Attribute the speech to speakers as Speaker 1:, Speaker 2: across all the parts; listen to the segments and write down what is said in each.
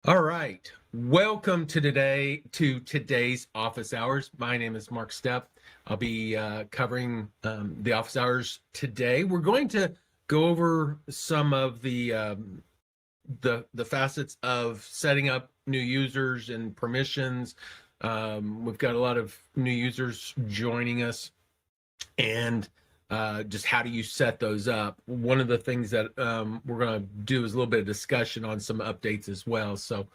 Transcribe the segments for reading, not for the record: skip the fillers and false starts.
Speaker 1: All right. Welcome to today's office hours. My name is Mark Stepp. I'll be covering the office hours today. We're going to go over some of the facets of setting up new users and permissions. We've got a lot of new users joining us, and just how do you set those up. One of the things that we're going to do is a little bit of discussion on some updates as well. So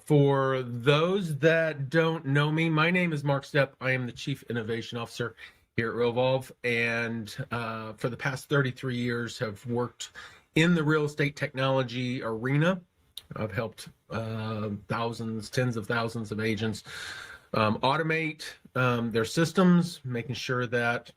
Speaker 1: for those that don't know me, my name is Mark Stepp. I am the Chief Innovation Officer here at Realvolve, and for the past 33 years have worked in the real estate technology arena. I've helped thousands, tens of thousands of agents automate their systems, making sure that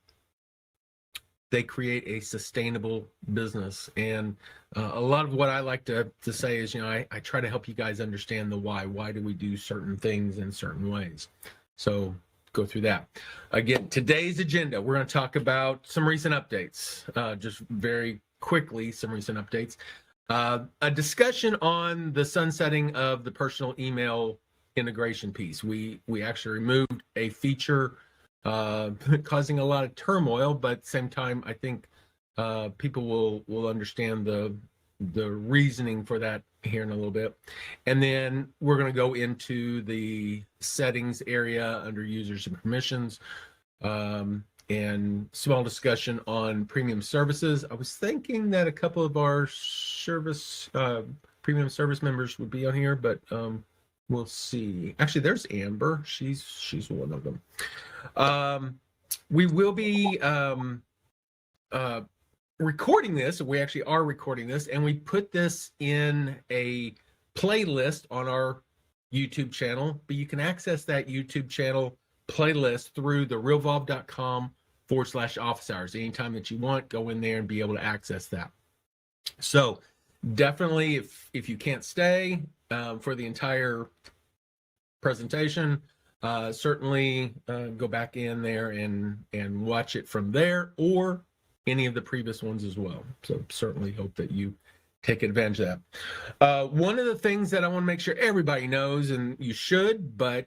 Speaker 1: they create a sustainable business. And a lot of what I like to say is, I try to help you guys understand the why. Why do we do certain things in certain ways? So go through that. Again, today's agenda, we're going to talk about some recent updates, just very quickly, some recent updates. A discussion on the sunsetting of the personal email integration piece. We actually removed a feature causing a lot of turmoil, but at the same time, I think people will understand the reasoning for that here in a little bit. And then we're going to go into the settings area under users and permissions, and small discussion on premium services. I was thinking that a couple of our premium service members would be on here, but we'll see. Actually, there's Amber. She's one of them. We will be recording this. We actually are recording this, and we put this in a playlist on our YouTube channel, but you can access that YouTube channel playlist through the realvolve.com/office hours. Anytime that you want, go in there and be able to access that. So definitely, if you can't stay for the entire presentation, certainly go back in there and watch it from there, or any of the previous ones as well. So certainly hope that you take advantage of that. One of the things that I want to make sure everybody knows, and you should, but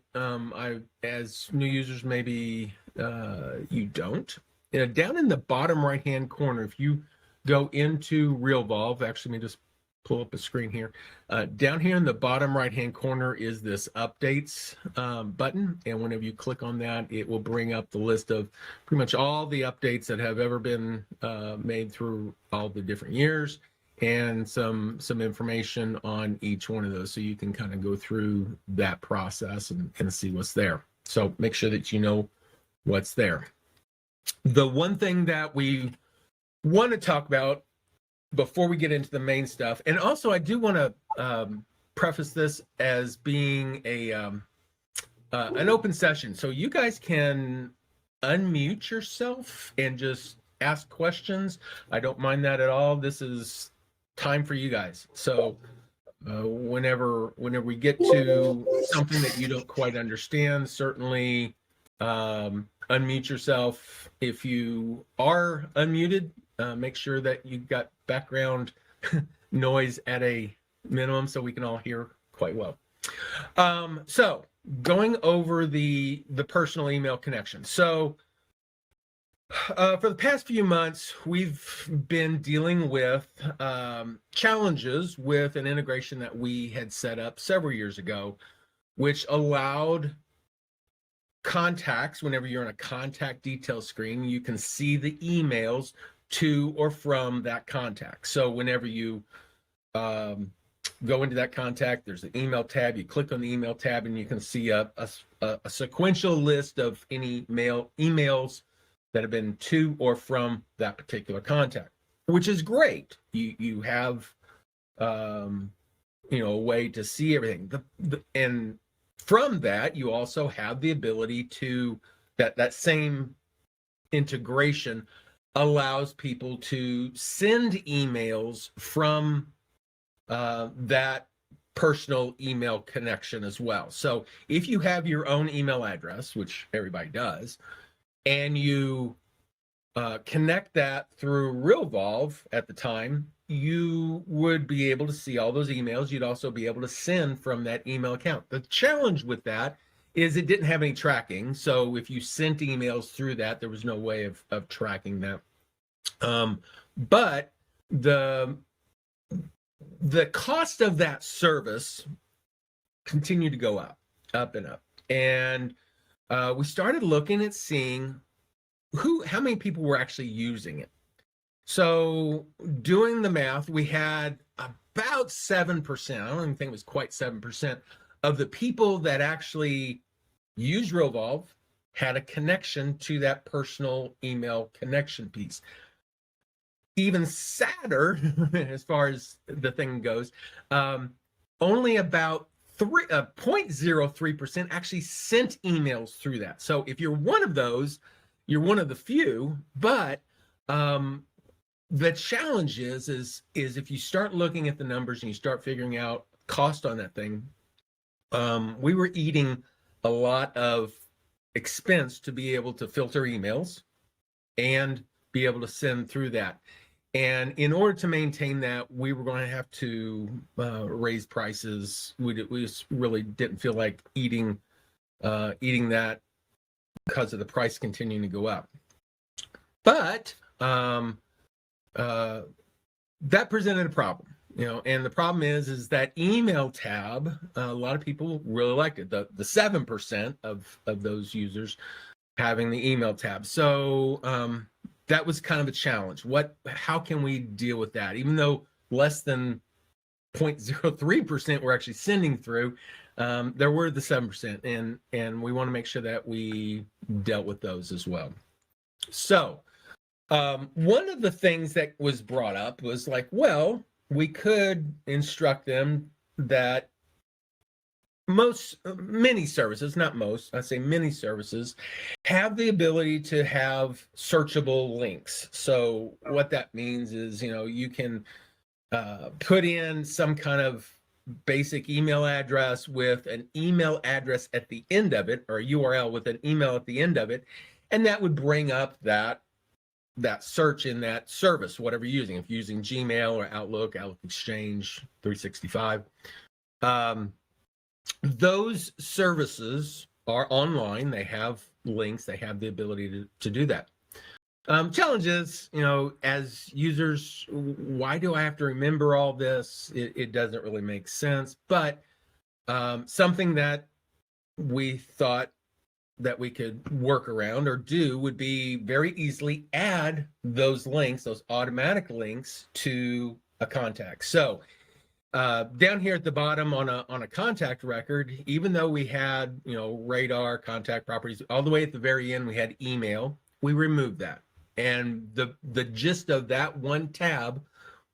Speaker 1: as new users, maybe you don't. Down in the bottom right-hand corner, if you go into Realvolve, actually, let me just pull up a screen here. Down here in the bottom right-hand corner is this updates button. And whenever you click on that, it will bring up the list of pretty much all the updates that have ever been made through all the different years, and some information on each one of those. So you can kind of go through that process and see what's there. So make sure that you know what's there. The one thing that we want to talk about before we get into the main stuff, and also I do want to preface this as being an open session, so you guys can unmute yourself and just ask questions. I don't mind that at all. This is time for you guys. So whenever we get to something that you don't quite understand, certainly unmute yourself. If you are unmuted, make sure that you've got background noise at a minimum so we can all hear quite well. So going over the personal email connection. So for the past few months, we've been dealing with challenges with an integration that we had set up several years ago, which allowed contacts, whenever you're on a contact details screen, you can see the emails to or from that contact. So whenever you go into that contact, there's an email tab. You click on the email tab, and you can see a sequential list of any emails that have been to or from that particular contact, which is great. You have a way to see everything. And from that, you also have the ability to that same integration allows people to send emails from that personal email connection as well. So if you have your own email address, which everybody does, and you connect that through Realvolve at the time, you would be able to see all those emails. You'd also be able to send from that email account. The challenge with that is it didn't have any tracking. So if you sent emails through that, there was no way of tracking that. But the cost of that service continued to go up and up. And we started looking at seeing how many people were actually using it. So doing the math, we had about 7%. I don't even think it was quite 7% of the people that actually use Realvolve had a connection to that personal email connection piece. Even sadder, as far as the thing goes, only about 0.03% actually sent emails through that. So if you're one of those, you're one of the few. But the challenge is if you start looking at the numbers and you start figuring out cost on that thing, we were eating a lot of expense to be able to filter emails and be able to send through that. And in order to maintain that, we were going to have to raise prices. We just really didn't feel like eating that because of the price continuing to go up. But that presented a problem, and the problem is that email tab, a lot of people really liked it. The 7% of those users having the email tab. So that was kind of a challenge. How can we deal with that? Even though less than 0.03% were actually sending through, there were the 7%, and we want to make sure that we dealt with those as well. So one of the things that was brought up was like, well, we could instruct them that many services, not most, I say many services, have the ability to have searchable links. So what that means is, you can put in some kind of basic email address with an email address at the end of it, or a URL with an email at the end of it, and that would bring up that search in that service, whatever you're using. If you're using Gmail or Outlook Exchange 365, those services are online. They have links. They have the ability to do that. Challenges, as users, why do I have to remember all this? It doesn't really make sense. But something that we thought that we could work around or do would be very easily add those links, those automatic links, to a contact. So down here at the bottom on a contact record, even though we had radar, contact properties, all the way at the very end we had email, we removed that. And the gist of that one tab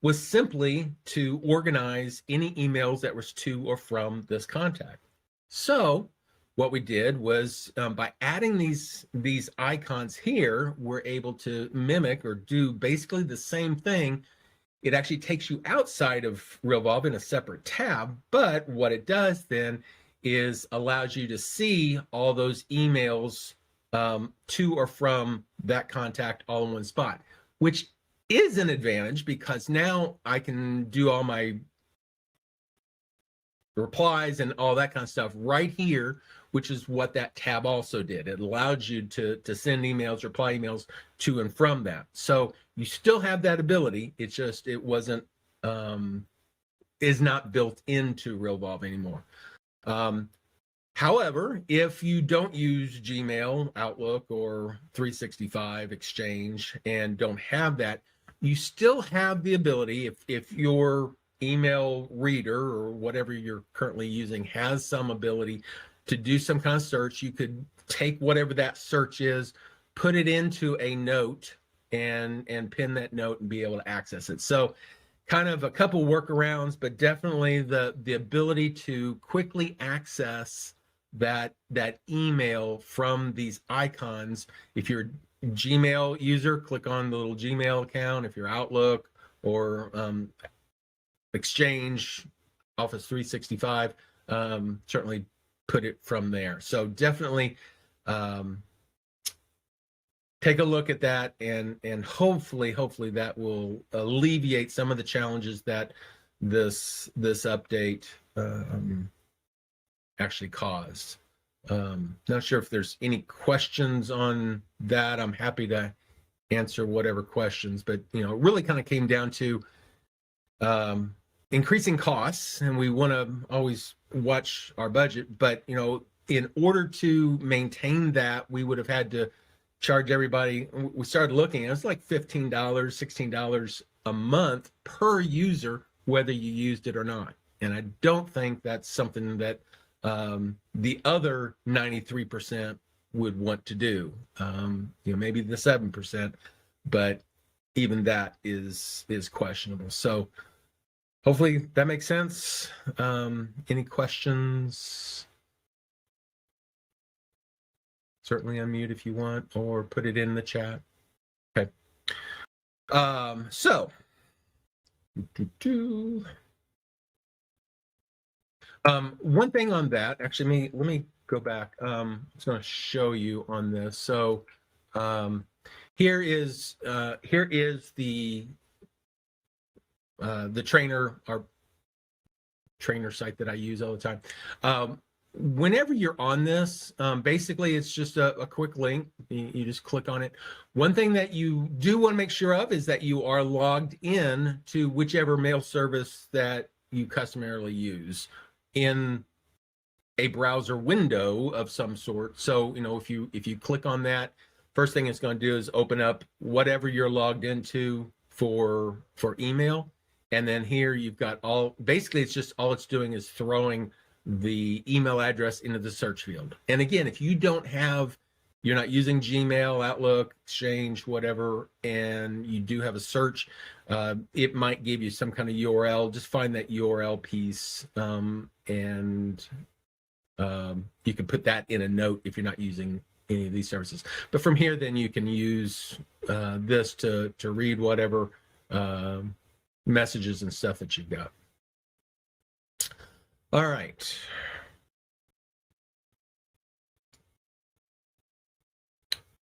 Speaker 1: was simply to organize any emails that was to or from this contact. So what we did was, by adding these icons here, we're able to mimic or do basically the same thing. It actually takes you outside of Realvolve in a separate tab, but what it does then is allows you to see all those emails to or from that contact all in one spot, which is an advantage because now I can do all my replies and all that kind of stuff right here, which is what that tab also did. It allowed you to send emails, reply emails to and from that. So you still have that ability. It's just it wasn't is not built into Realvolve anymore. However, if you don't use Gmail, Outlook, or 365 Exchange and don't have that, you still have the ability, if your email reader or whatever you're currently using has some ability to do some kind of search, you could take whatever that search is, put it into a note, and pin that note and be able to access it. So kind of a couple workarounds, but definitely the ability to quickly access that email from these icons. If you're a Gmail user, click on the little Gmail account. If you're Outlook or Exchange, Office 365, certainly put it from there. So definitely take a look at that, and hopefully that will alleviate some of the challenges that this update actually caused. Not sure if there's any questions on that. I'm happy to answer whatever questions, but it really kind of came down to increasing costs, and we want to always watch our budget, but in order to maintain that, we would have had to charge everybody. We started looking, it was like $15, $16 a month per user, whether you used it or not. And I don't think that's something that the other 93% would want to do. Maybe the 7%, but even that is questionable. So hopefully that makes sense. Any questions? Certainly unmute if you want, or put it in the chat. Okay. So one thing on that, actually, let me go back. I was going to show you on this. So here is the trainer, our trainer site that I use all the time. Whenever you're on this, basically it's just a quick link. You just click on it. One thing that you do want to make sure of is that you are logged in to whichever mail service that you customarily use in a browser window of some sort. So if you click on that, first thing it's going to do is open up whatever you're logged into for email. And then here you've got basically it's just all it's doing is throwing the email address into the search field. And again, if you're not using Gmail, Outlook, Exchange, whatever, and you do have a search, it might give you some kind of URL. Just find that URL piece, and you can put that in a note if you're not using any of these services. But from here, then you can use this to read whatever messages and stuff that you've got. All right.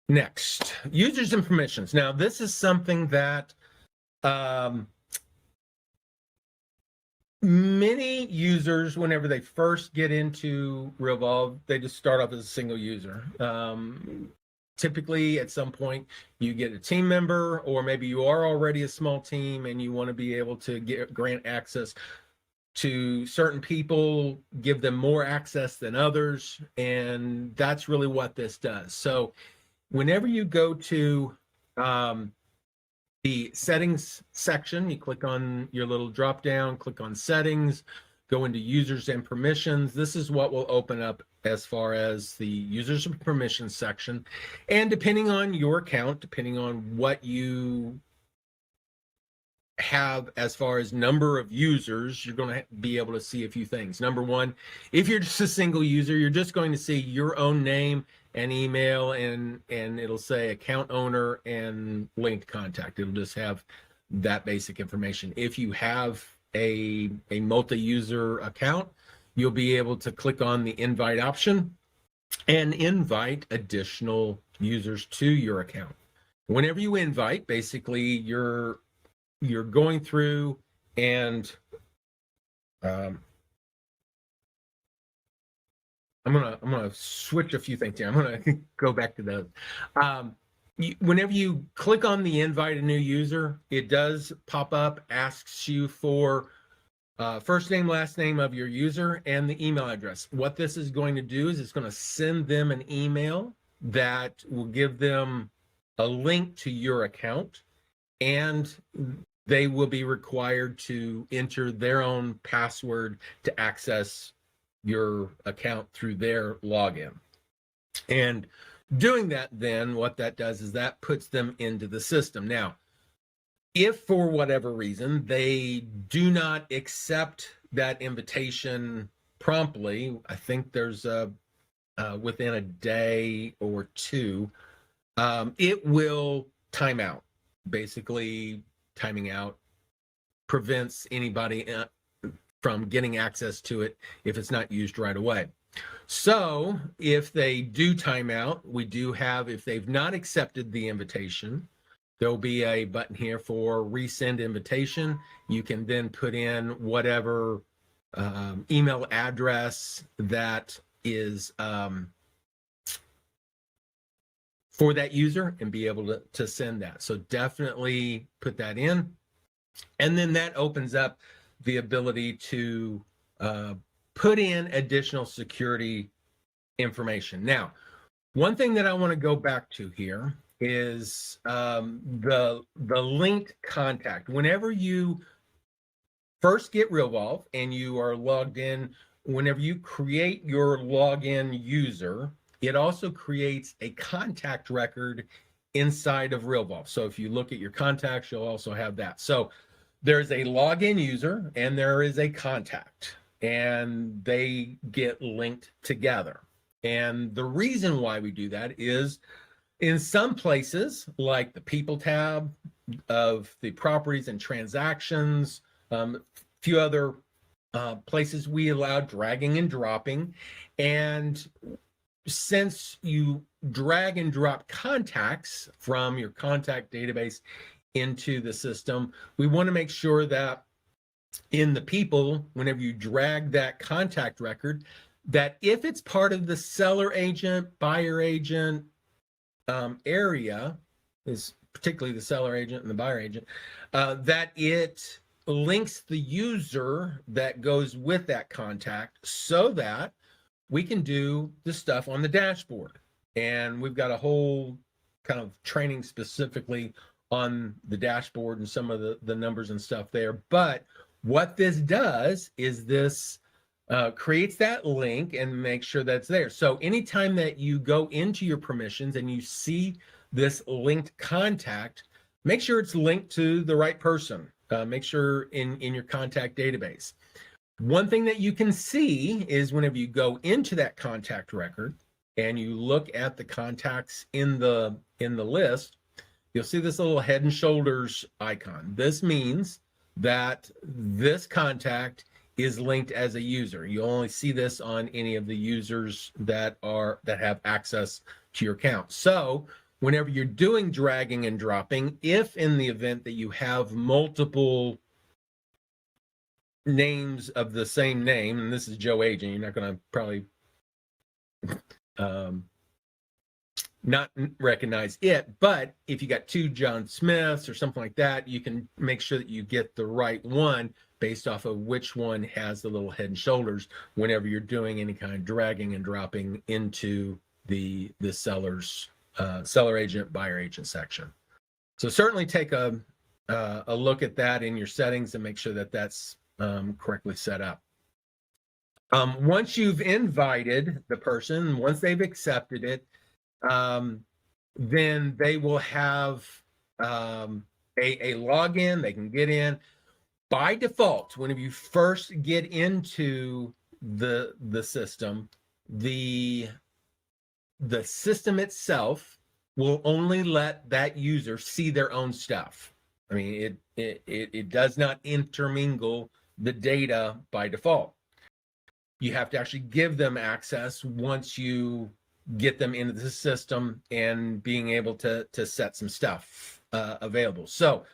Speaker 1: Next, users and permissions. Now, this is something that many users, whenever they first get into Realvolve, they just start off as a single user. Typically, at some point, you get a team member, or maybe you are already a small team and you want to be able to grant access to certain people, give them more access than others, and that's really what this does. So whenever you go to the settings section, you click on your little drop down, click on settings, go into users and permissions. This is what will open up as far as the users and permissions section. And depending on your account, depending on what you have as far as number of users, you're going to be able to see a few things. Number one, if you're just a single user, you're just going to see your own name and email, and it'll say account owner and linked contact. It'll just have that basic information. If you have a multi-user account, you'll be able to click on the invite option and invite additional users to your account. Whenever you invite, basically you're going through and I'm gonna switch a few things here. I'm gonna go back to those. Whenever you click on the invite a new user, it does pop up, asks you for first name, last name of your user and the email address. What this is going to do is it's going to send them an email that will give them a link to your account, and they will be required to enter their own password to access your account through their login. And doing that, then what that does is that puts them into the system. Now, if for whatever reason they do not accept that invitation promptly, I think there's within a day or two, it will time out. Basically, timing out prevents anybody from getting access to it if it's not used right away. So if they do timeout, we do have, if they've not accepted the invitation, there'll be a button here for resend invitation. You can then put in whatever email address that is for that user and be able to send that. So definitely put that in. And then that opens up the ability to put in additional security information. Now, one thing that I want to go back to here is the linked contact. Whenever you first get Realvolve and you are logged in, whenever you create your login user, it also creates a contact record inside of Realvolve. So if you look at your contacts, you'll also have that. So there's a login user and there is a contact, and they get linked together. And the reason why we do that is in some places, like the people tab of the properties and transactions, a few other places, we allow dragging and dropping. And since you drag and drop contacts from your contact database into the system, we want to make sure that in the people, whenever you drag that contact record, that if it's part of the seller agent, buyer agent area, is particularly the seller agent and the buyer agent, that it links the user that goes with that contact so that we can do the stuff on the dashboard. And we've got a whole kind of training specifically on the dashboard and some of the numbers and stuff there. But what this does is this creates that link and make sure that's there. So anytime that you go into your permissions and you see this linked contact, make sure it's linked to the right person. Make sure in your contact database. One thing that you can see is whenever you go into that contact record and you look at the contacts in the list, you'll see this little head and shoulders icon. This means that this contact is linked as a user. You only see this on any of the users that have access to your account. So whenever you're doing dragging and dropping, if in the event that you have multiple names of the same name, and this is Joe Agent, you're not going to probably not recognize it, but if you got two John Smiths or something like that, you can make sure that you get the right one based off of which one has the little head and shoulders whenever you're doing any kind of dragging and dropping into the seller's seller agent, buyer agent section. So certainly take a look at that in your settings and make sure that that's correctly set up. Once you've invited the person, once they've accepted it, then they will have a login. They can get in. By default, whenever you first get into the system, the system itself will only let that user see their own stuff. I mean, it does not intermingle the data by default. You have to actually give them access once you get them into the system and being able to set some stuff available. So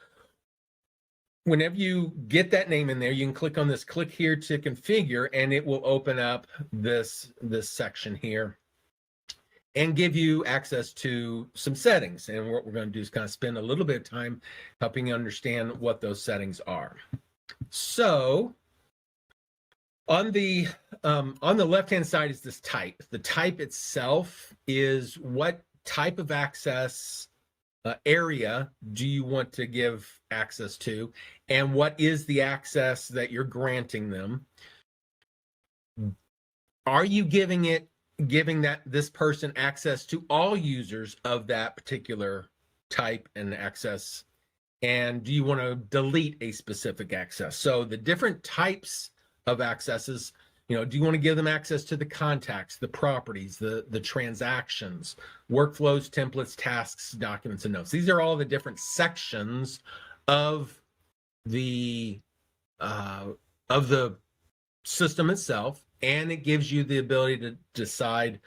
Speaker 1: whenever you get that name in there, you can click on this click here to configure, and it will open up this section here and give you access to some settings. And what we're going to do is kind of spend a little bit of time helping you understand what those settings are. So on the left-hand side is this type. The type itself is what type of access area do you want to give access to, and what is the access that you're granting them. Are you giving this person access to all users of that particular type and access, and do you want to delete a specific access? So the different types of accesses, do you want to give them access to the contacts, the properties, the transactions, workflows, templates, tasks, documents, and notes? These are all the different sections of the system itself, and it gives you the ability to decide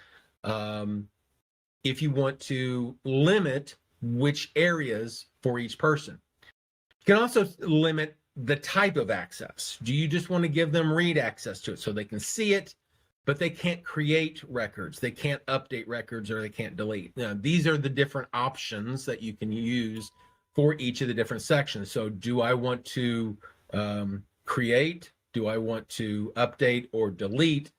Speaker 1: if you want to limit which areas for each person. You can also limit the type of access. Do you just want to give them read access to it so they can see it, but they can't create records, they can't update records, or they can't delete? Now, these are the different options that you can use for each of the different sections. So do I want to create? Do I want to update or delete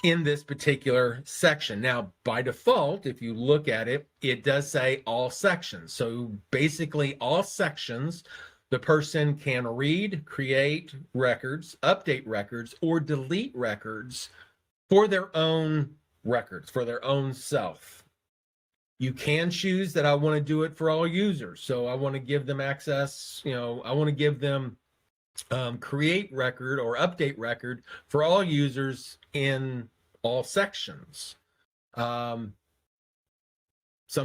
Speaker 1: in this particular section? Now, by default, if you look at it, it does say all sections. So basically all sections, the person can read, create records, update records, or delete records for their own records, for their own self. You can choose that I want to do it for all users. So I want to give them access, I want to give them create record or update record for all users in all sections. Some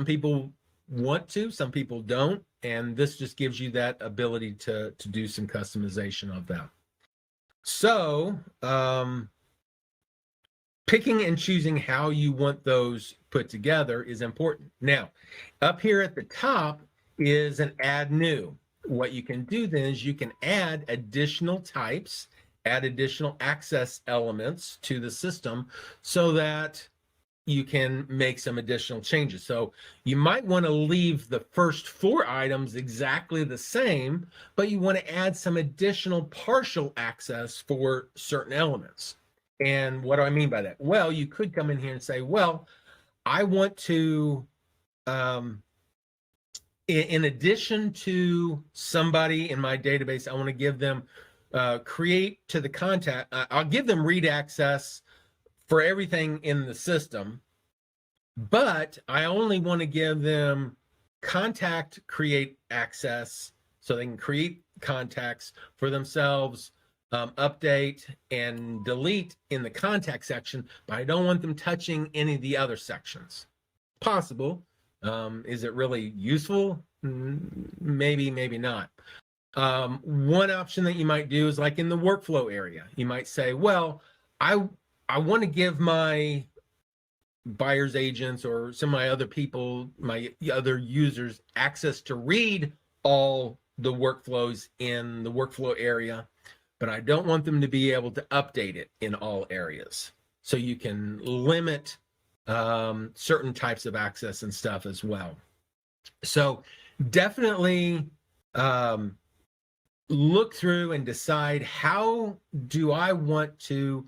Speaker 1: people want to, some people don't, and this just gives you that ability to do some customization of that. So picking and choosing how you want those put together is important. Now, up here at the top is an add new. What you can do then is you can add additional types, add additional access elements to the system so that you can make some additional changes. So you might want to leave the first 4 items exactly the same, but you want to add some additional partial access for certain elements. And what do I mean by that? Well, you could come in here and say, well, I want to, in addition to somebody in my database, I want to give them create to the contact. I'll give them read access for everything in the system, but I only want to give them contact create access so they can create contacts for themselves, update and delete in the contact section, but I don't want them touching any of the other sections. Possible. Is it really useful? Maybe, maybe not. One option that you might do is like in the workflow area. You might say, well, I want to give my buyer's agents or some of my other people, my other users, access to read all the workflows in the workflow area, but I don't want them to be able to update it in all areas. So you can limit certain types of access and stuff as well. So definitely look through and decide, how do I want to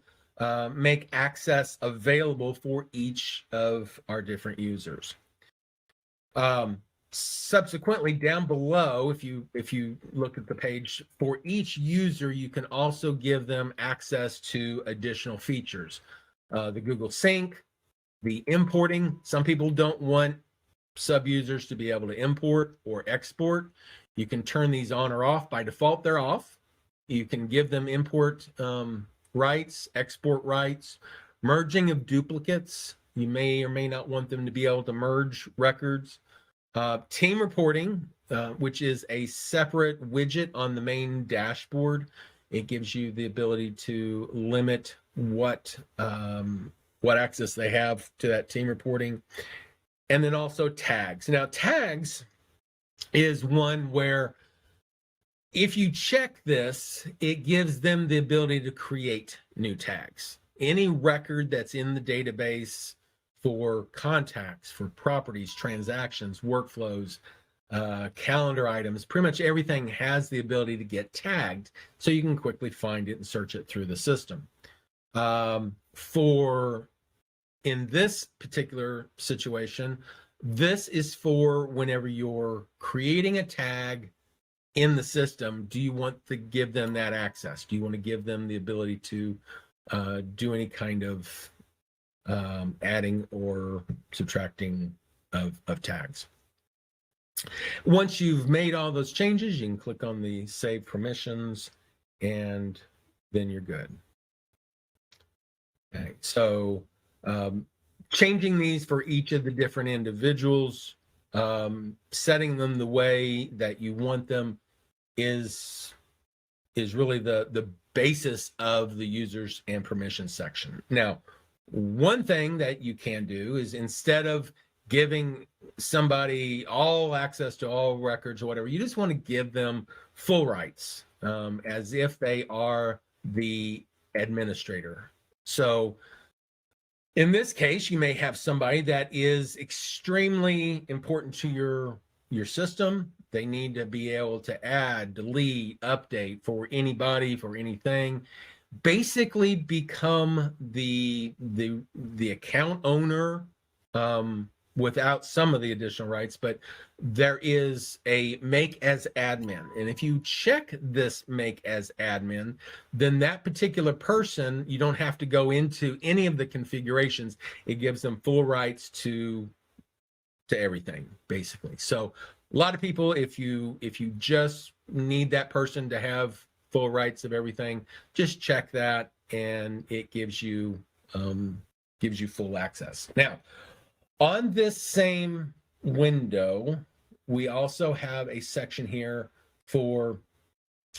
Speaker 1: make access available for each of our different users. Subsequently, down below, if you look at the page, for each user, you can also give them access to additional features. The Google Sync, the importing. Some people don't want sub-users to be able to import or export. You can turn these on or off. By default, they're off. You can give them import rights, export rights, merging of duplicates. You may or may not want them to be able to merge records. Team reporting, which is a separate widget on the main dashboard. It gives you the ability to limit what access they have to that team reporting. And then also tags. Now, tags is one where if you check this, it gives them the ability to create new tags. Any record that's in the database for contacts, for properties, transactions, workflows, calendar items, pretty much everything has the ability to get tagged so you can quickly find it and search it through the system. In this particular situation, this is for whenever you're creating a tag in the system, do you want to give them that access? Do you want to give them the ability to do any kind of adding or subtracting of tags? Once you've made all those changes, you can click on the Save Permissions, and then you're good. Okay, so changing these for each of the different individuals, setting them the way that you want them is really the basis of the users and permissions section. Now, one thing that you can do is, instead of giving somebody all access to all records or whatever, you just want to give them full rights, as if they are the administrator. So in this case, you may have somebody that is extremely important to your system. They need to be able to add, delete, update for anybody, for anything. Basically become the account owner, without some of the additional rights, but there is a make as admin. And if you check this make as admin, then that particular person, you don't have to go into any of the configurations. It gives them full rights to everything, basically. So a lot of people, if you just need that person to have full rights of everything, just check that and it gives you full access. Now, on this same window, we also have a section here for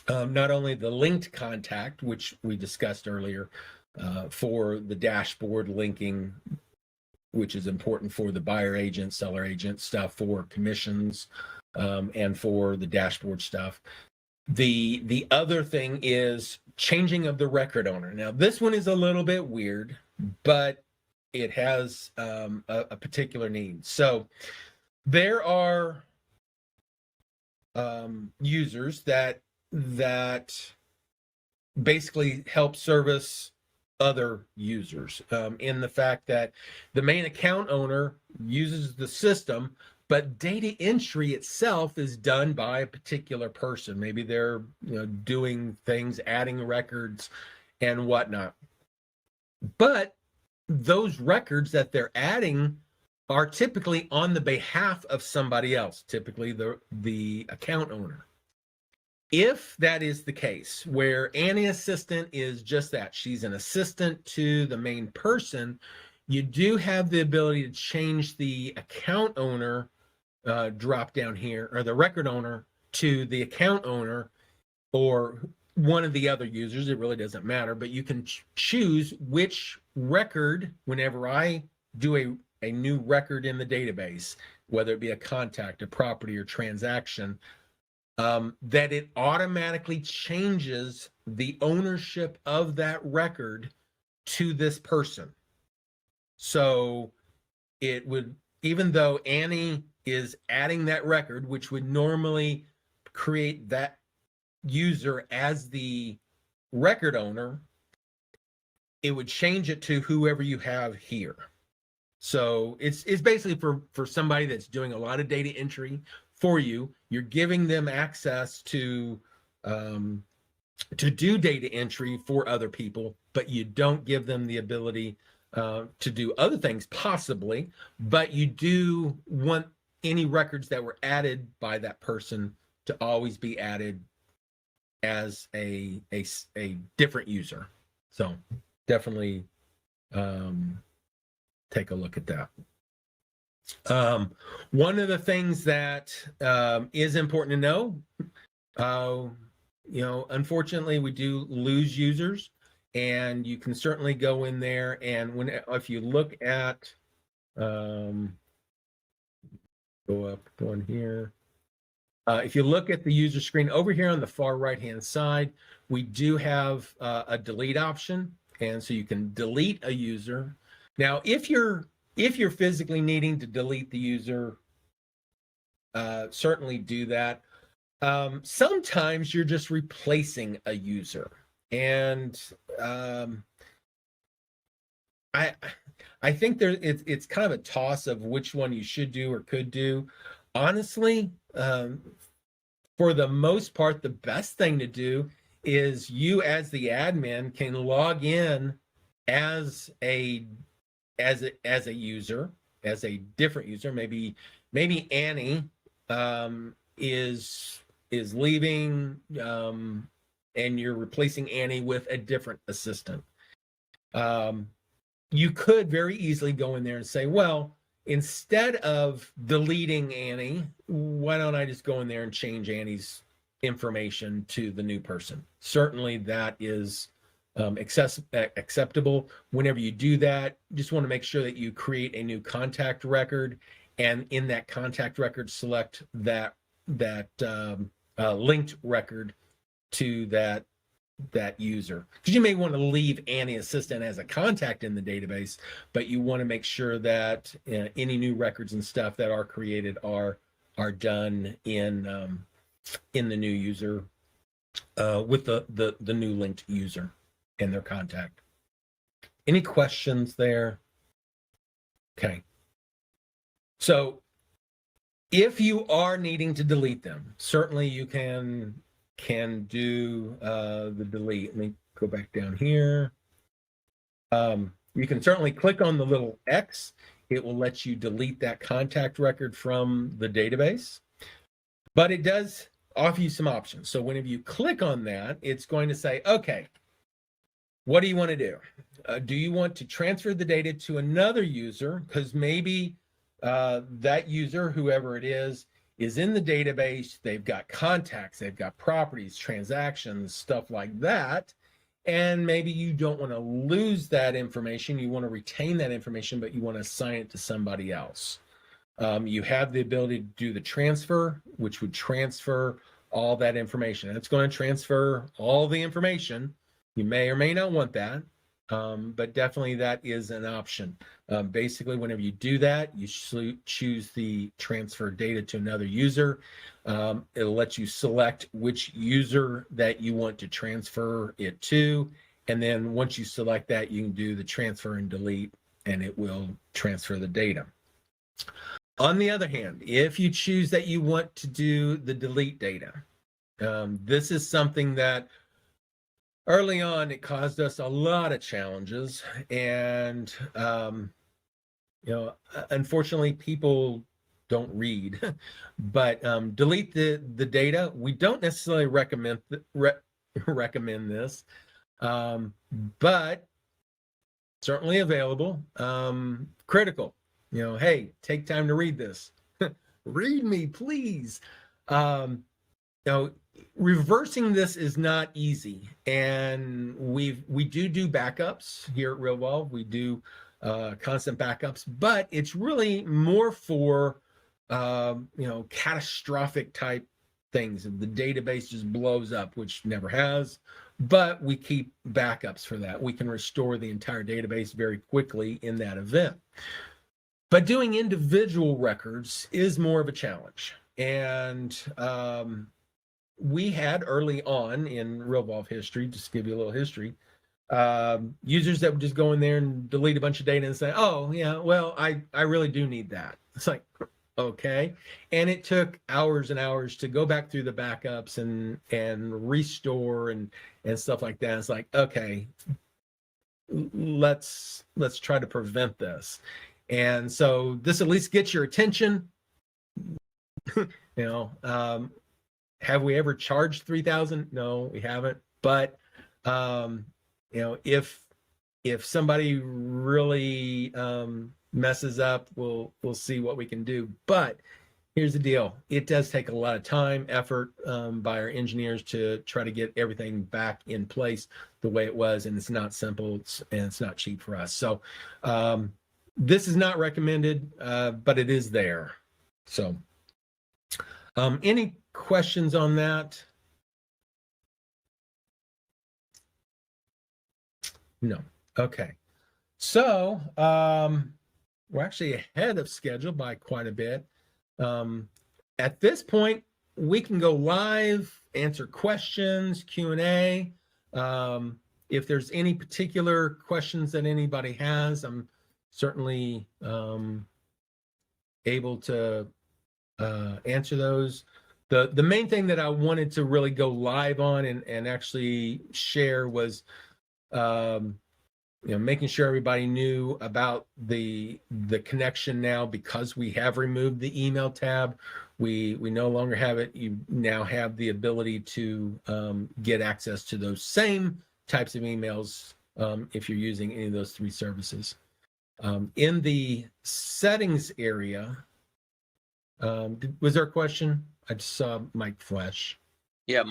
Speaker 1: not only the linked contact, which we discussed earlier, for the dashboard linking, which is important for the buyer agent, seller agent stuff, for commissions, and for the dashboard stuff. The other thing is changing of the record owner. Now, this one is a little bit weird, but it has a particular need. So there are users that basically help service other users, in the fact that the main account owner uses the system, but data entry itself is done by a particular person. Maybe they're doing things, adding records and whatnot. But those records that they're adding are typically on the behalf of somebody else, typically the account owner. If that is the case, where Annie Assistant is just that, she's an assistant to the main person, you do have the ability to change the account owner drop down here, or the record owner, to the account owner or one of the other users. It really doesn't matter, but you can choose which record, whenever I do a new record in the database, whether it be a contact, a property, or transaction, that it automatically changes the ownership of that record to this person. So it would, even though Annie is adding that record, which would normally create that user as the record owner, it would change it to whoever you have here. So it's basically for somebody that's doing a lot of data entry for you. You're giving them access to do data entry for other people, but you don't give them the ability to do other things, possibly, but you do want any records that were added by that person to always be added as a different user. So definitely take a look at that. One of the things that is important to know, unfortunately, we do lose users, and you can certainly go in there and if you look at, go up one here. If you look at the user screen over here on the far right-hand side, we do have a delete option, and so you can delete a user. Now, if you're physically needing to delete the user, certainly do that. Sometimes you're just replacing a user, and I think it's kind of a toss of which one you should do or could do. Honestly, for the most part, the best thing to do is you, as the admin, can log in as a user, as a different user. Maybe Annie is leaving, and you're replacing Annie with a different assistant. You could very easily go in there and say, well, instead of deleting Annie, why don't I just go in there and change Annie's information to the new person. Certainly that is acceptable. Whenever you do that, you just want to make sure that you create a new contact record, and in that contact record, select that linked record to that user, because you may want to leave Annie Assistant as a contact in the database, but you want to make sure that any new records and stuff that are created are done in the new user with the new linked user and their contact. Any questions there? Okay. So if you are needing to delete them, certainly you can do the delete. Let me go back down here. You can certainly click on the little X. It will let you delete that contact record from the database, but it does offer you some options. So whenever you click on that, it's going to say, okay, what do you want to do? Do you want to transfer the data to another user? Because maybe that user, whoever it is in the database, they've got contacts, they've got properties, transactions, stuff like that. And maybe you don't want to lose that information. You want to retain that information, but you want to assign it to somebody else. You have the ability to do the transfer, which would transfer all that information. And it's going to transfer all the information. You may or may not want that, but definitely that is an option. Basically, whenever you do that, you choose the transfer data to another user. It'll let you select which user that you want to transfer it to. And then once you select that, you can do the transfer and delete, and it will transfer the data. On the other hand, if you choose that you want to do the delete data, this is something that early on, it caused us a lot of challenges, and unfortunately, people don't read. But delete the data. We don't necessarily recommend this, but certainly available. Critical. Hey, take time to read this. Read me, please. Reversing this is not easy, and we do backups here at Realvolve. We do constant backups, but it's really more for catastrophic type things. If the database just blows up, which never has, but we keep backups for that. We can restore the entire database very quickly in that event. But doing individual records is more of a challenge, and we had early on in Realvolve history, just to give you a little history, users that would just go in there and delete a bunch of data and say, oh, yeah, well, I really do need that. It's like, okay. And it took hours and hours to go back through the backups and restore and stuff like that. It's like, okay, let's try to prevent this. And so this at least gets your attention. Have we ever charged $3,000? No, we haven't. But if somebody really messes up, we'll see what we can do. But here's the deal: it does take a lot of time, effort by our engineers to try to get everything back in place the way it was, and it's not simple, and it's not cheap for us. So this is not recommended, but it is there. So any questions on that? No. Okay. So we're actually ahead of schedule by quite a bit. At this point, we can go live, answer questions, Q&A. If there's any particular questions that anybody has, I'm certainly able to answer those. The main thing that I wanted to really go live on and actually share was making sure everybody knew about the connection now, because we have removed the email tab. We no longer have it. You now have the ability to get access to those same types of emails if you're using any of those three services. In the settings area, was there a question? I just saw Mike flash.
Speaker 2: Yeah,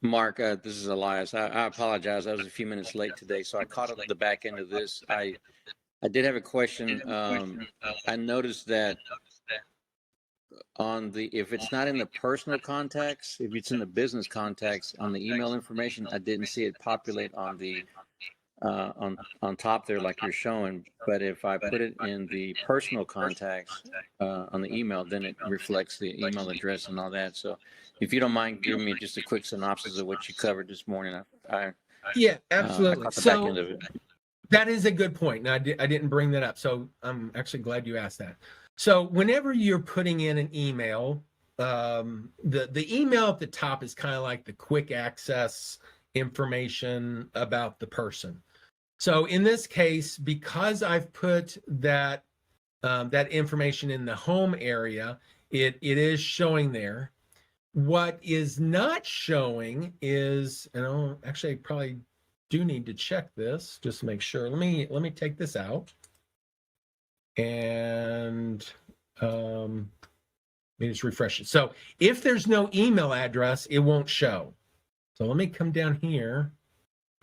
Speaker 2: Mark, this is Elias. I apologize. I was a few minutes late today, so I caught up the back end of this. I did have a question. I noticed that on the if it's not in the personal contacts, if it's in the business contacts on the email information, I didn't see it populate on the on top there like you're showing. But if I put it in the personal contacts on the email, then it reflects the email address and all that. So if you don't mind giving me just a quick synopsis of what you covered this morning,
Speaker 1: Yeah,
Speaker 2: I
Speaker 1: absolutely.
Speaker 2: caught the back
Speaker 1: So
Speaker 2: end of it.
Speaker 1: that is a good point. Now, I didn't bring that up, so I'm actually glad you asked that. So whenever you're putting in an email, the email at the top is kind of like the quick access information about the person. So in this case, because I've put that that information in the home area, it is showing there. What is not showing is, and I'll actually probably do need to check this just to make sure. Let me take this out and let me just refresh it. So if there's no email address, it won't show. So let me come down here.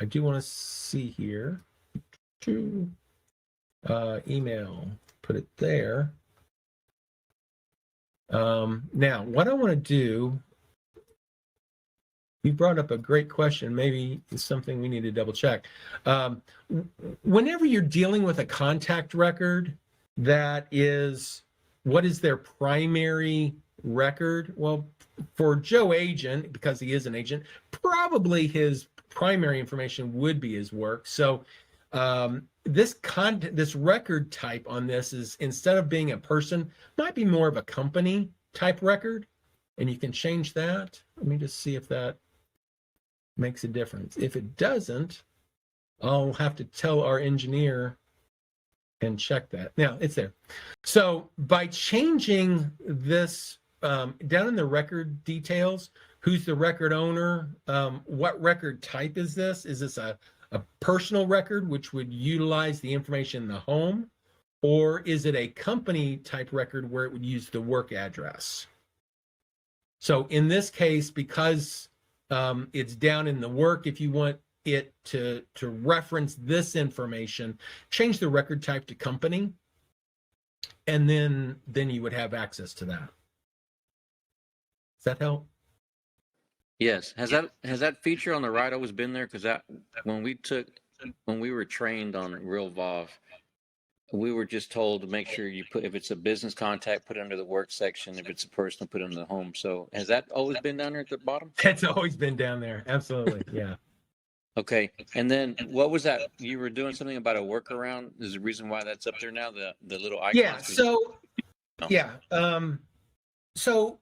Speaker 1: I do want to see here to email, put it there. Now what I want to do, you brought up a great question. Maybe it's something we need to double check. Whenever you're dealing with a contact record, that is, what is their primary record? Well, for Joe Agent, because he is an agent, probably his primary information would be his work. So this record type on this is, instead of being a person, might be more of a company type record. And you can change that. Let me just see if that makes a difference. If it doesn't, I'll have to tell our engineer and check that. Now it's there. So by changing this down in the record details, who's the record owner, what record type is this? Is this a personal record, which would utilize the information in the home, or is it a company type record where it would use the work address? So in this case, because it's down in the work, if you want it to reference this information, change the record type to company, and then you would have access to that. Does that help?
Speaker 2: Yes. Has that feature on the right always been there? Because that when we were trained on Realvolve, we were just told to make sure you put, if it's a business contact, put it under the work section. If it's a personal, put it in the home. So has that always been down there at the bottom?
Speaker 1: It's always been down there. Absolutely. Yeah.
Speaker 2: Okay. And then what was that? You were doing something about a workaround. Is the reason why that's up there now, the little icons?
Speaker 1: Yeah. So yeah. So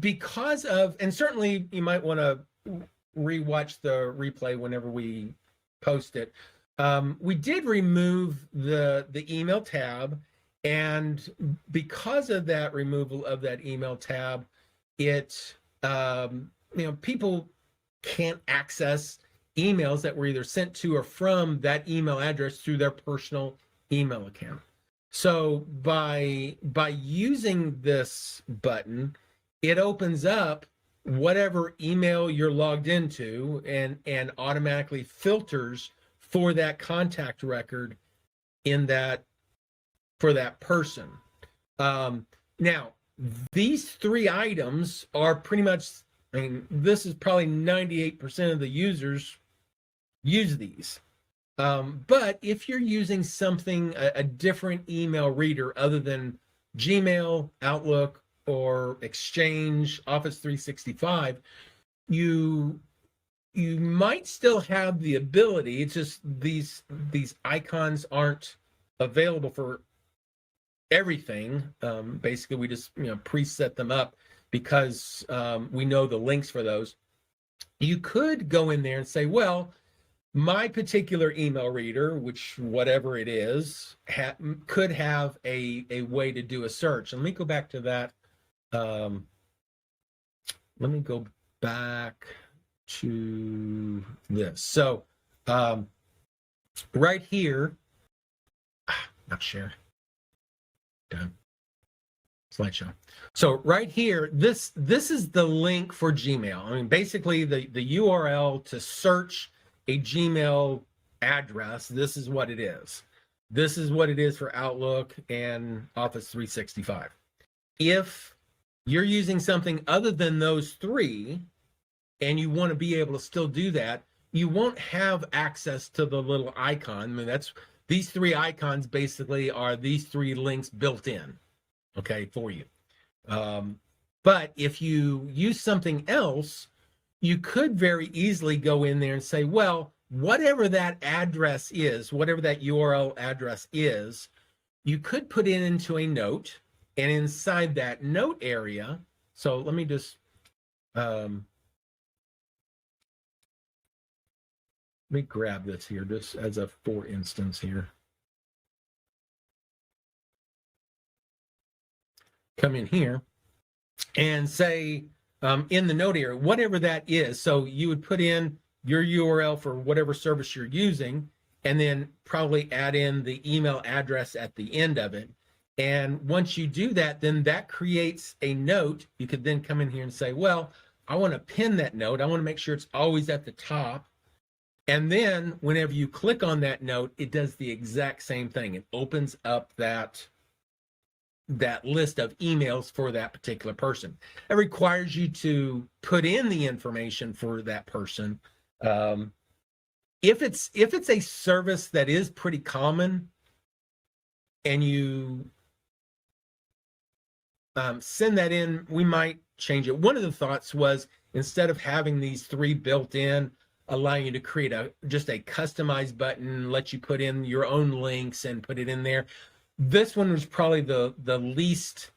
Speaker 1: because of, and certainly you might want to rewatch the replay whenever we post it. We did remove the email tab, and because of that removal of that email tab, it people can't access emails that were either sent to or from that email address through their personal email account. So by using this button, it opens up whatever email you're logged into and automatically filters for that contact record in that, for that person. Now, these three items are pretty much, I mean, this is probably 98% of the users use these. But if you're using something, a different email reader other than Gmail, Outlook, or Exchange, Office 365, you might still have the ability. It's just these icons aren't available for everything. Basically, we just preset them up because we know the links for those. You could go in there and say, well, my particular email reader, which whatever it is, could have a way to do a search. And let me go back to that. Let me go back to this. So right here, not share. Done. slideshow. So right here, this is the link for Gmail. I mean, basically the URL to search a Gmail address. This is what it is. This is what it is for Outlook and Office 365. If you're using something other than those three, and you want to be able to still do that, you won't have access to the little icon. I mean, these three icons basically are these three links built in, okay, for you. But if you use something else, you could very easily go in there and say, well, whatever that address is, whatever that URL address is, you could put it into a note, and inside that note area, so let me just, let me grab this here just as a for instance here. Come in here and say in the note area, whatever that is. So you would put in your URL for whatever service you're using, and then probably add in the email address at the end of it. And once you do that, then that creates a note. You could then come in here and say, well, I want to pin that note. I want to make sure it's always at the top. And then whenever you click on that note, it does the exact same thing. It opens up that list of emails for that particular person. It requires you to put in the information for that person. If it's a service that is pretty common and you send that in, we might change it. One of the thoughts was, instead of having these three built in, allowing you to create just a customized button, let you put in your own links and put it in there. This one was probably the least,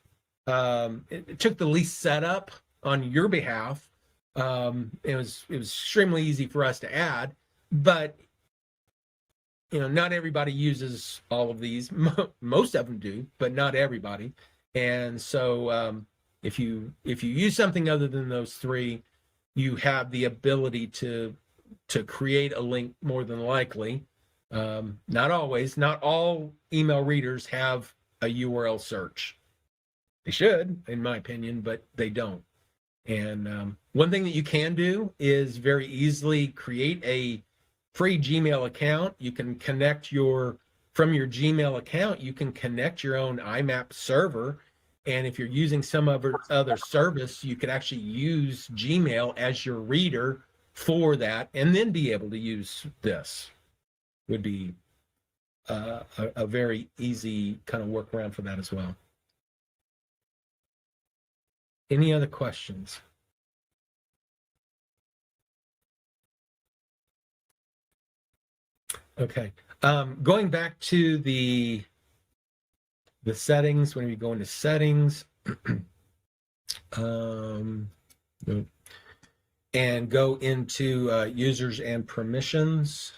Speaker 1: it took the least setup on your behalf. It was extremely easy for us to add, but not everybody uses all of these. Most of them do, but not everybody. And so if you use something other than those three, you have the ability to create a link more than likely. Not always. Not all email readers have a URL search. They should, in my opinion, but they don't. And one thing that you can do is very easily create a free Gmail account. You can connect from your Gmail account, you can connect your own IMAP server. And if you're using some other service, you could actually use Gmail as your reader for that, and then be able to use this. Would be a very easy kind of workaround for that as well. Any other questions? Okay. Going back to the settings, when we go into settings, and go into users and permissions.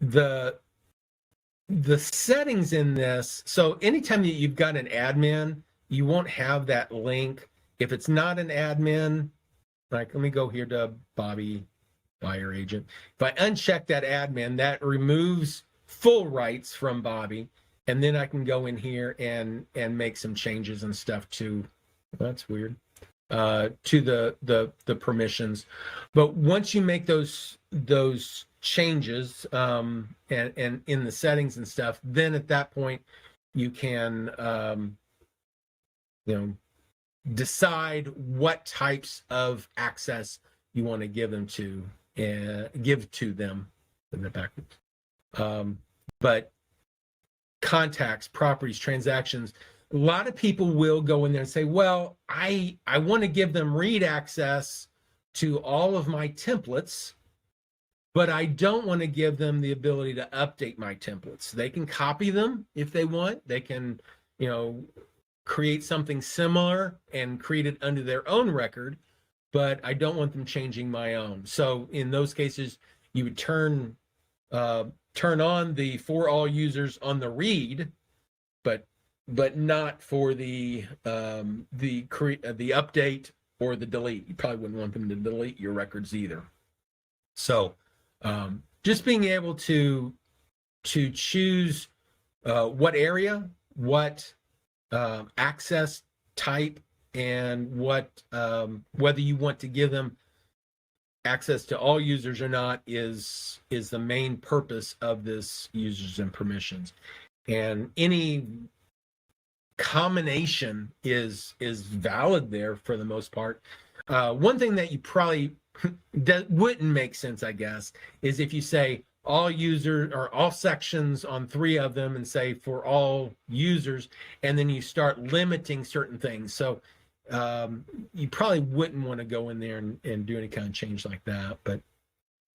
Speaker 1: The settings in this, so anytime that you've got an admin, you won't have that link. If it's not an admin, like, let me go here to Bobby, buyer agent. If I uncheck that admin, that removes full rights from Bobby, and then I can go in here and make some changes and stuff to, that's weird, to the permissions. But once you make those changes and in the settings and stuff, then at that point you can decide what types of access you want to give them to give to them in the backwards. But contacts, properties, transactions, a lot of people will go in there and say, well, I want to give them read access to all of my templates, but I don't want to give them the ability to update my templates. They can copy them if they want. They can, create something similar and create it under their own record, but I don't want them changing my own. So in those cases, you would turn on the for all users on the read, but not for the update or the delete. You probably wouldn't want them to delete your records either. So just being able to choose what area what access type and what whether you want to give them access to all users or not is the main purpose of this users and permissions. And any combination is valid there for the most part. One thing that you probably that wouldn't make sense, I guess, is if you say all users or all sections on 3 of them and say for all users, and then you start limiting certain things. So you probably wouldn't want to go in there and do any kind of change like that, but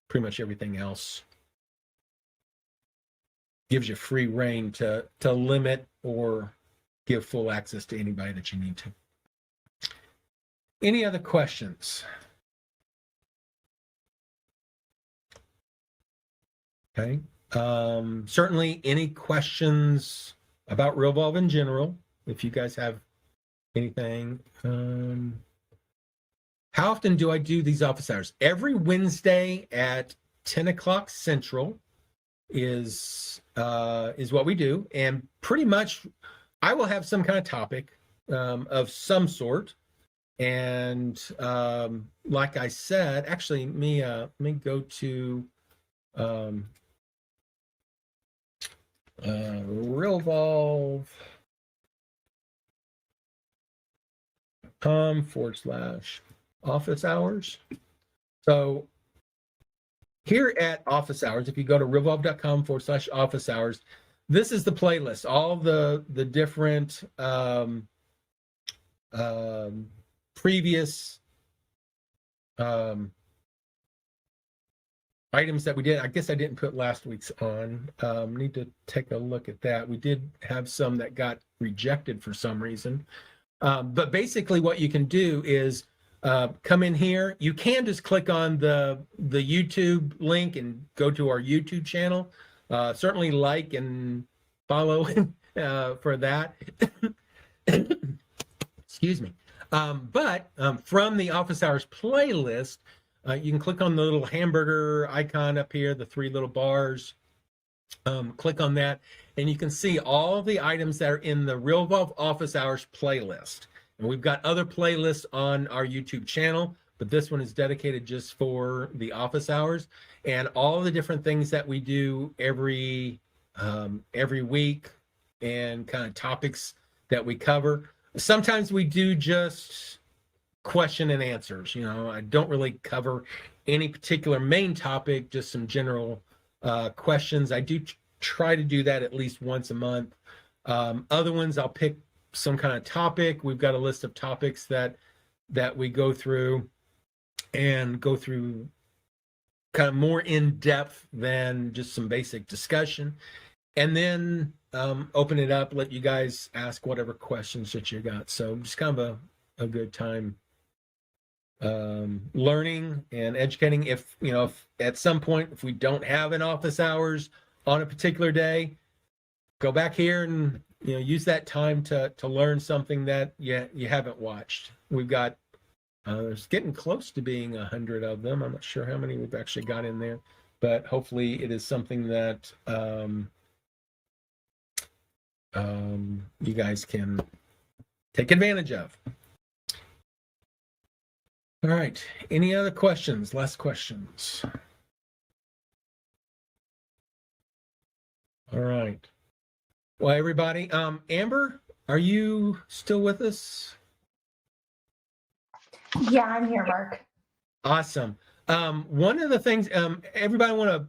Speaker 1: pretty much everything else gives you free reign to limit or give full access to anybody that you need to. Any other questions? Okay. Certainly any questions about Realvolve in general, if you guys have anything. How often do I do these office hours? Every Wednesday at 10 o'clock Central is what we do. And pretty much I will have some kind of topic of some sort. And like I said, actually, let me go to realvolve.com/office hours. So here at office hours, if you go to realvolve.com/office hours, this is the playlist, all the different previous items that we did. I guess I didn't put last week's on. Need to take a look at that. We did have some that got rejected for some reason. But basically what you can do is come in here. You can just click on the YouTube link and go to our YouTube channel. Certainly like and follow for that. Excuse me. But from the office hours playlist, you can click on the little hamburger icon up here, the 3 little bars. Click on that, and you can see all the items that are in the Realvolve office hours playlist. And we've got other playlists on our YouTube channel, but this one is dedicated just for the office hours and all the different things that we do every week and kind of topics that we cover. Sometimes we do just question and answers. I don't really cover any particular main topic, just some general questions. I do try to do that at least once a month. Other ones, I'll pick some kind of topic. We've got a list of topics that we go through kind of more in depth than just some basic discussion, and then open it up, let you guys ask whatever questions that you got. So just kind of a good time learning and educating. If at some point, if we don't have an office hours on a particular day, go back here and use that time to learn something that you haven't watched. We've got it's getting close to being 100 of them. I'm not sure how many we've actually got in there, but hopefully it is something that you guys can take advantage of. All right. Any other questions? Last questions. All right. Well, everybody, Amber, are you still with us?
Speaker 3: Yeah, I'm here, Mark.
Speaker 1: Awesome. One of the things, everybody want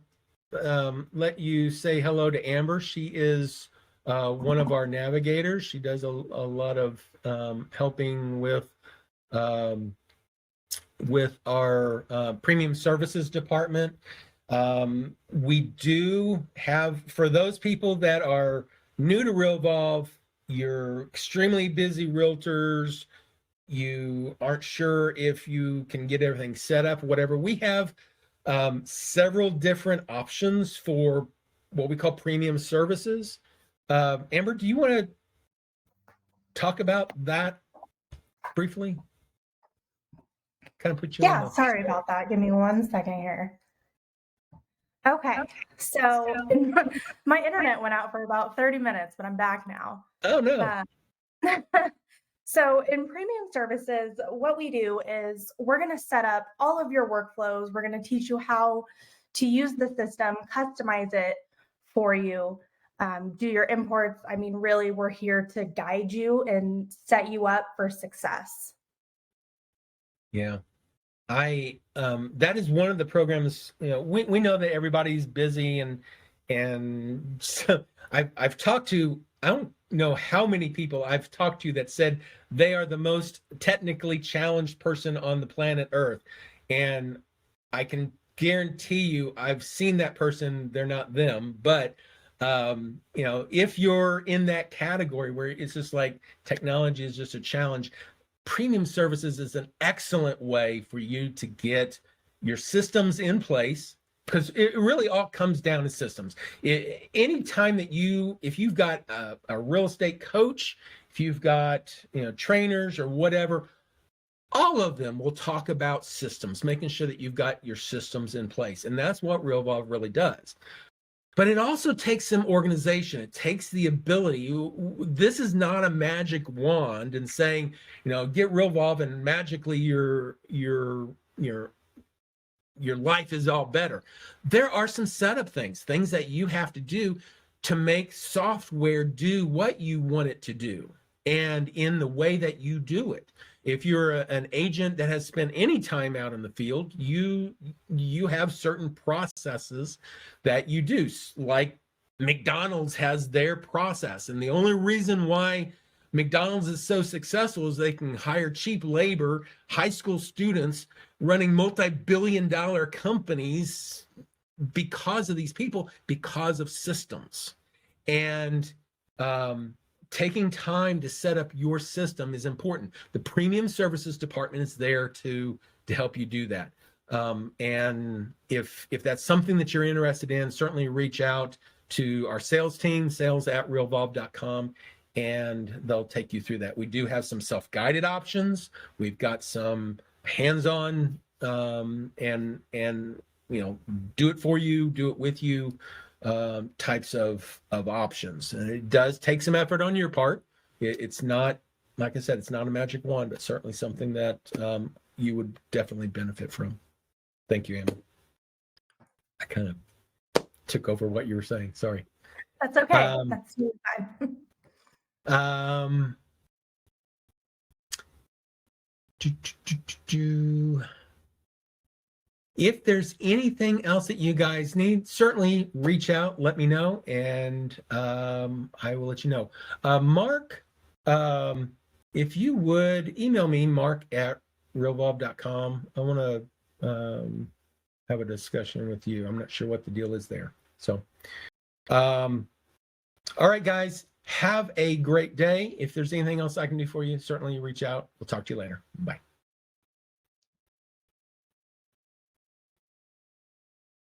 Speaker 1: to let you say hello to Amber. She is one of our navigators. She does a lot of helping with our premium services department. We do have, for those people that are new to Realvolve, you're extremely busy realtors, you aren't sure if you can get everything set up, whatever. We have several different options for what we call premium services. Amber, do you want to talk about that briefly? Kind of put you on the...
Speaker 3: Sorry about that. Give me 1 second here. Okay, so my internet went out for about 30 minutes, but I'm back now.
Speaker 1: Oh no.
Speaker 3: So in premium services, what we do is we're going to set up all of your workflows. We're going to teach you how to use the system, customize it for you, do your imports. I mean, really, we're here to guide you and set you up for success.
Speaker 1: Yeah. That is one of the programs, we know that everybody's busy and so I've talked to, I don't know how many people I've talked to that said they are the most technically challenged person on the planet Earth. And I can guarantee you I've seen that person, they're not them, but if you're in that category where it's just like technology is just a challenge, premium services is an excellent way for you to get your systems in place, because it really all comes down to systems. Anytime that if you've got a real estate coach, if you've got trainers or whatever, all of them will talk about systems, making sure that you've got your systems in place. And that's what Realvolve really does. But it also takes some organization. It takes the ability. This is not a magic wand and saying, get Realvolve and magically your life is all better. There are some setup things that you have to do to make software do what you want it to do, and in the way that you do it. If you're an agent that has spent any time out in the field, you have certain processes that you do, like McDonald's has their process. And the only reason why McDonald's is so successful is they can hire cheap labor, high school students running multi-billion-dollar companies because of these people, because of systems. And taking time to set up your system is important. The premium services department is there to help you do that. And if that's something that you're interested in, certainly reach out to our sales team, sales@realvolve.com, and they'll take you through that. We do have some self-guided options. We've got some hands-on and do it for you, do it with you types of options. And it does take some effort on your part. It's not, like I said, it's not a magic wand, but certainly something that you would definitely benefit from. Thank you, Emma. I kind of took over what you were saying. Sorry.
Speaker 3: That's okay. That's fine.
Speaker 1: If there's anything else that you guys need, certainly reach out, let me know, and I will let you know. Mark, if you would email me, mark@realvolve.com. I want to have a discussion with you. I'm not sure what the deal is there. So, all right, guys, have a great day. If there's anything else I can do for you, certainly reach out. We'll talk to you later. Bye.